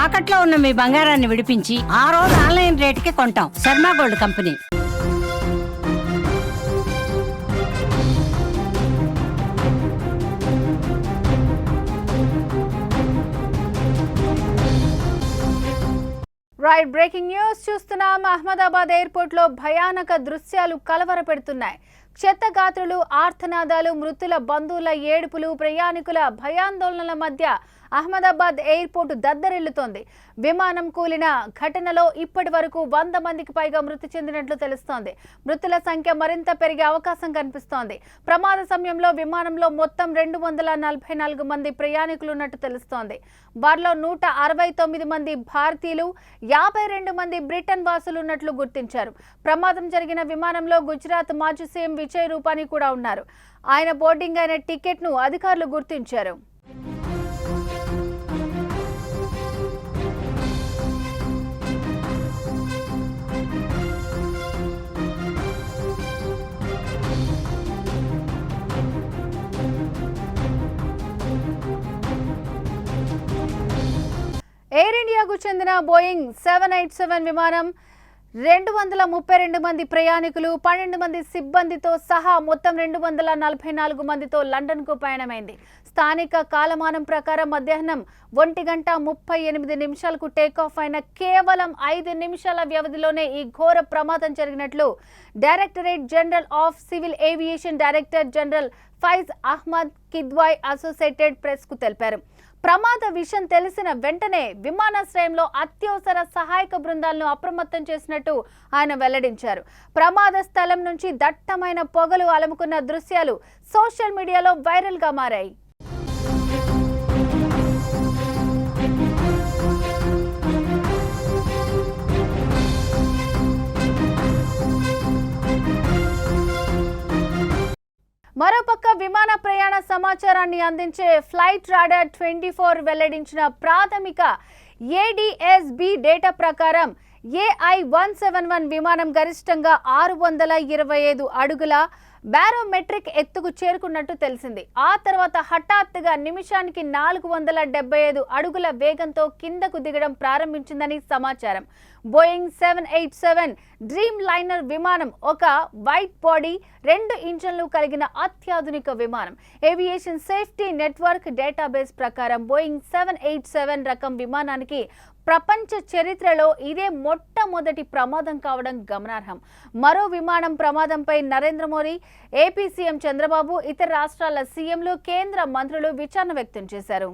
తాకట్లో ఉన్న మీ బంగారాన్ని విడిపించి ఆ రోజు ఆన్లైన్ రేటుకి కొంటాం. Sharma gold company. Right, breaking news చూస్తున్నాం. అహ్మదాబాద్ ఎయిర్పోర్ట్ లో భయానక దృశ్యాలు కలవరపెడుతున్నాయి. క్షతగాత్రులు, ఆర్తనాదాలు, మృతుల బంధువుల ఏడుపులు, ప్రయాణికుల భయాందోళనల మధ్య అహ్మదాబాద్ ఎయిర్పోర్ట్ దద్దరిల్లుతోంది. విమానం కూలిన ఘటనలో ఇప్పటి వరకు 100 మందికి పైగా మృతి చెందినట్లు తెలుస్తోంది. మృతుల సంఖ్య మరింత పెరిగే అవకాశం కనిపిస్తోంది. ప్రమాద సమయంలో విమానంలో మొత్తం 244 మంది ప్రయాణికులు ఉన్నట్టు తెలుస్తోంది. వారిలో 169 మంది భారతీయులు, 52 మంది బ్రిటన్ వాసులు ఉన్నట్లు గుర్తించారు. ప్రమాదం జరిగిన విమానంలో గుజరాత్ మాజీ సీఎం విజయ్ రూపానీ కూడా ఉన్నారు. ఆయన బోర్డింగ్ అయిన టికెట్ ను అధికారులు గుర్తించారు. ఎయిర్ ఇండియాకు చెందిన బోయింగ్ 787 విమానం 232 మంది ప్రయాణికులు, 12 మంది సిబ్బందితో సహా మొత్తం 244 మందితో లండన్కు పయనమైంది. స్థానిక కాలమానం ప్రకారం మధ్యాహ్నం 1:38 టేకాఫ్ అయిన కేవలం 5 నిమిషాల వ్యవధిలోనే ఈ ఘోర ప్రమాదం జరిగినట్లు Directorate General of Civil Aviation Director General Faiz Ahmad Kidwai Associated Press కు తెలిపారు. ప్రమాద విషయం తెలిసిన వెంటనే విమానాశ్రయంలో అత్యవసర సహాయక బృందాలను అప్రమత్తం చేసినట్టు ఆయన వెల్లడించారు. ప్రమాద స్థలం నుంచి దట్టమైన పొగలు అలుముకున్న దృశ్యాలు సోషల్ మీడియాలో వైరల్ గా మారాయి. మరోపక్క విమాన ప్రయాణ సమాచారాన్ని అందించే ఫ్లైట్ రాడార్ 24 వెల్లడించిన ప్రాథమిక ఏడిఎస్బి డేటా ప్రకారం AI-171 విమానం గరిష్టంగా 625 అడుగుల బారోమెట్రిక్ ఎత్తుకు చేరుకున్నట్టు తెలిసింది. ఆ తర్వాత హఠాత్తుగా నిమిషానికి 475 అడుగుల వేగంతో కిందకు దిగడం ప్రారంభించిందని సమాచారం. బోయింగ్ 787 డ్రీమ్ లైనర్ విమానం ఒక వైట్ బాడీ, 2 ఇంజన్లు కలిగిన అత్యాధునిక విమానం. ఏవియేషన్ సేఫ్టీ నెట్వర్క్ డేటాబేస్ ప్రకారం బోయింగ్ 787 రకం విమానానికి ప్రపంచ చరిత్రలో ఇదే మొట్టమొదటి ప్రమాదం కావడం గమనార్హం. మరో విమానం ప్రమాదంపై నరేంద్ర మోదీ, ఏపీ సీఎం చంద్రబాబు, ఇతర రాష్ట్రాల సీఎంలు, కేంద్ర మంత్రులు విచారణ వ్యక్తం చేశారు.